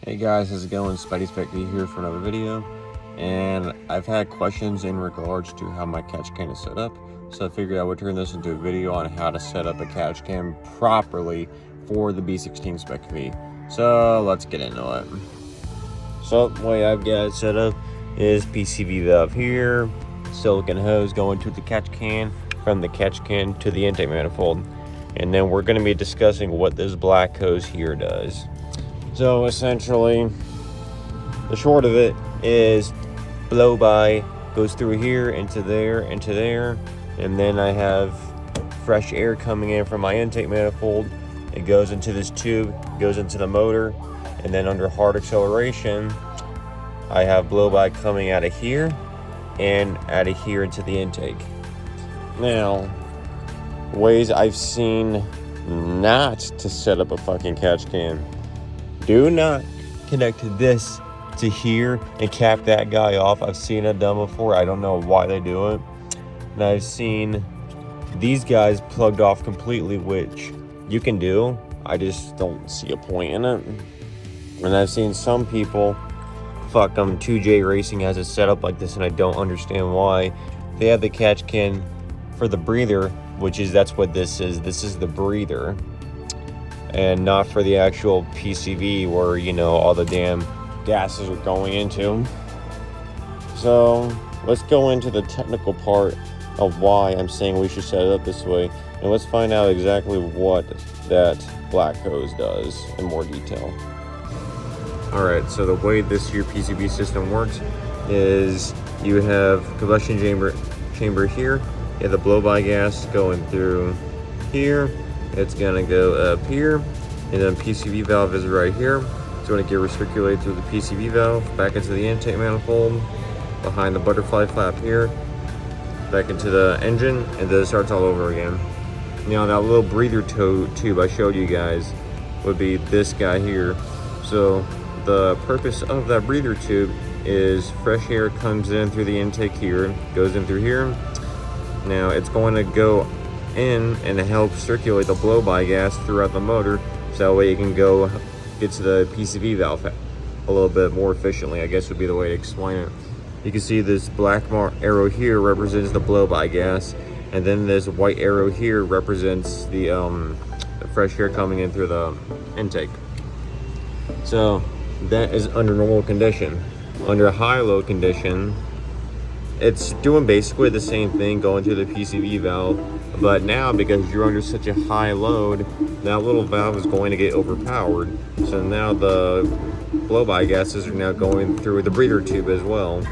Hey guys, how's it going? Spidey Spectre here for another video, and I've had questions in regards to how my catch can is set up, so I figured I would turn this into a video on how to set up a catch can properly for the B16 Spec V. So let's get into it. So the way I've got it set up is PCV valve here, silicone hose going to the catch can, from the catch can to the intake manifold, and then we're going to be discussing what this black hose here does. So essentially, the short of it is blow by goes through here into there, and then I have fresh air coming in from my intake manifold. It goes into this tube, goes into the motor, and then under hard acceleration, I have blow by coming out of here and out of here into the intake. Now, ways I've seen not to set up a fucking catch can. Do not connect this to here and cap that guy off. I've seen it done before. I don't know why they do it. And I've seen these guys plugged off completely, which you can do. I just don't see a point in it. And I've seen some people, fuck them, 2J Racing has it set up like this, and I don't understand why. They have the catch can for the breather, which is, that's what this is. This is the breather, and not for the actual PCV where, you know, all the damn gases are going into. So let's go into the technical part of why I'm saying we should set it up this way, and let's find out exactly what that black hose does in more detail. Alright, so the way this here PCV system works is you have combustion chamber here, you have the blow-by gas going through here. It's gonna go up here, and then PCV valve is right here. It's gonna get recirculated through the PCV valve, back into the intake manifold, behind the butterfly flap here, back into the engine, and then it starts all over again. Now that little breather tube I showed you guys would be this guy here. So the purpose of that breather tube is fresh air comes in through the intake here, goes in through here. Now it's going to go in and help circulate the blow-by gas throughout the motor, so that way you can go get to the PCV valve a little bit more efficiently, I guess would be the way to explain it. You can see this black arrow here represents the blow-by gas, and then this white arrow here represents the fresh air coming in through the intake. So that is under normal condition. Under high load condition, it's doing basically the same thing going to the PCV valve, but now because you're under such a high load, that little valve is going to get overpowered. So now the blow-by gases are now going through the breather tube as well.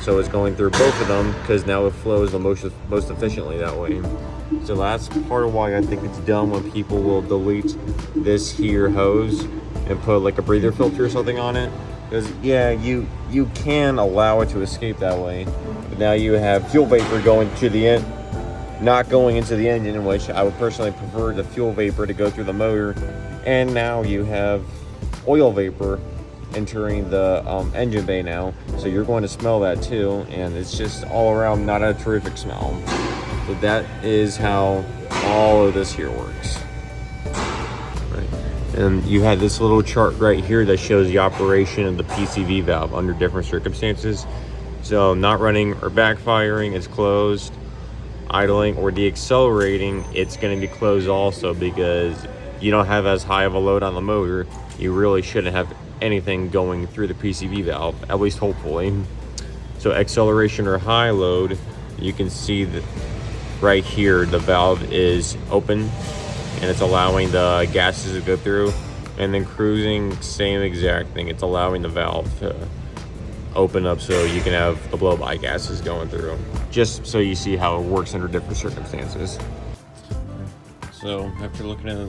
So it's going through both of them because now it flows the most efficiently that way. So that's part of why I think it's dumb when people will delete this here hose and put like a breather filter or something on it. Because yeah, you can allow it to escape that way, but now you have fuel vapor going to the end, not going into the engine, which I would personally prefer the fuel vapor to go through the motor. And now you have oil vapor entering the engine bay now, so you're going to smell that too, and it's just all around not a terrific smell. So that is how all of this here works. And you had this little chart right here that shows the operation of the PCV valve under different circumstances. So not running or backfiring, it's closed. Idling or deaccelerating, it's going to be closed also, because you don't have as high of a load on the motor. You really shouldn't have anything going through the PCV valve, at least hopefully. So acceleration or high load, you can see that right here the valve is open, and it's allowing the gases to go through. And then cruising, same exact thing. It's allowing the valve to open up so you can have the blow-by gases going through. Just so you see how it works under different circumstances. So after looking at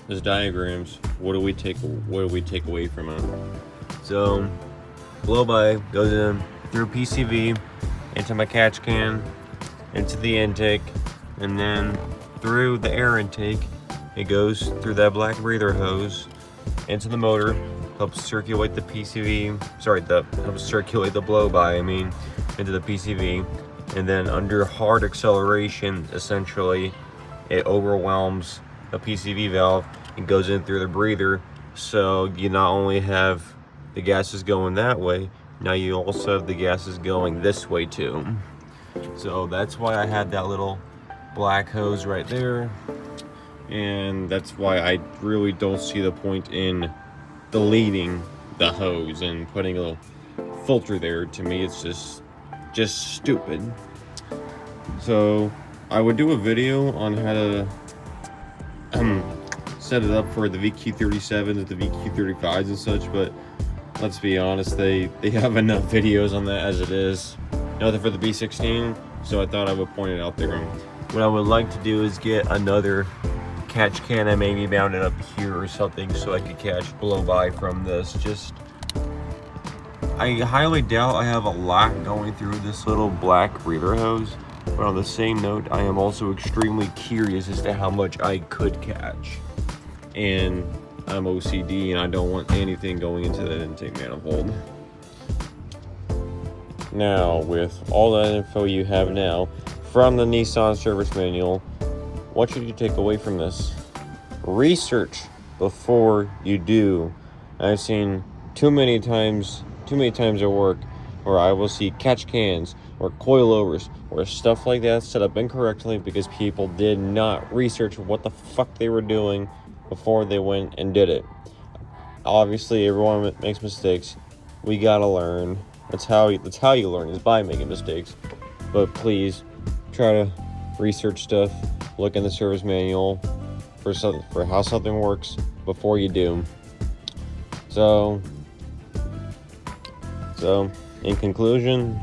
those diagrams, what do we take away from it? So blow-by goes in through PCV into my catch can, into the intake, and then through the air intake. It goes through that black breather hose into the motor, helps circulate the helps circulate the blow-by, into the PCV. And then under hard acceleration, essentially, it overwhelms the PCV valve and goes in through the breather So you not only have the gases going that way, now you also have the gases going this way too. So that's why I had that little black hose right there, and that's why I really don't see the point in deleting the hose and putting a little filter there. To me, it's just stupid. So I would do a video on how to set it up for the VQ37s, the VQ35s and such, but let's be honest, they have enough videos on that as it is. Nothing for the B16, so I thought I would point it out there. What I would like to do is get another catch can and maybe mount it up here or something so I could catch blow by from this. I highly doubt I have a lot going through this little black breather hose, but on the same note, I am also extremely curious as to how much I could catch. And I'm OCD and I don't want anything going into that intake manifold. Now, with all that info you have now from the Nissan service manual, what should you take away from this? Research before you do. I've seen too many times at work where I will see catch cans or coilovers or stuff like that set up incorrectly because people did not research what the fuck they were doing before they went and did it. Obviously, everyone makes mistakes. We gotta learn. That's how you learn, is by making mistakes. But please try to research stuff. Look in the service manual for how something works before you do. So in conclusion,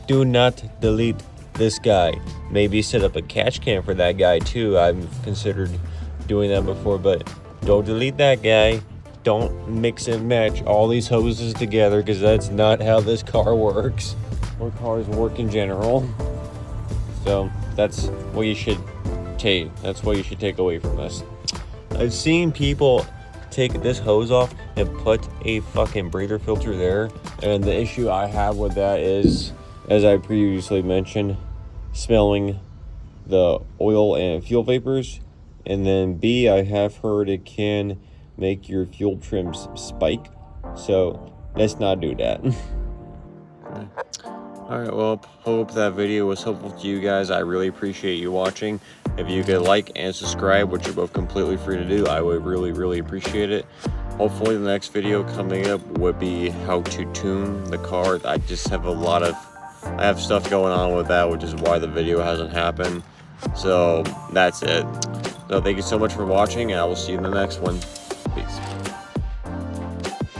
do not delete this guy. Maybe set up a catch can for that guy too. I've considered doing that before, but don't delete that guy. Don't mix and match all these hoses together, because that's not how this car works, or cars work in general. So that's what you should take. That's what you should take away from this. I've seen people take this hose off and put a fucking breather filter there, and the issue I have with that is, as I previously mentioned, smelling the oil and fuel vapors. And then B, I have heard it can make your fuel trims spike, so let's not do that. Alright, well, hope that video was helpful to you guys. I really appreciate you watching. If you could like and subscribe, which you're both completely free to do, I would really appreciate it. Hopefully the next video coming up would be how to tune the car. I just have I have stuff going on with that, which is why the video hasn't happened. So that's it. So thank you so much for watching, and I will see you in the next one.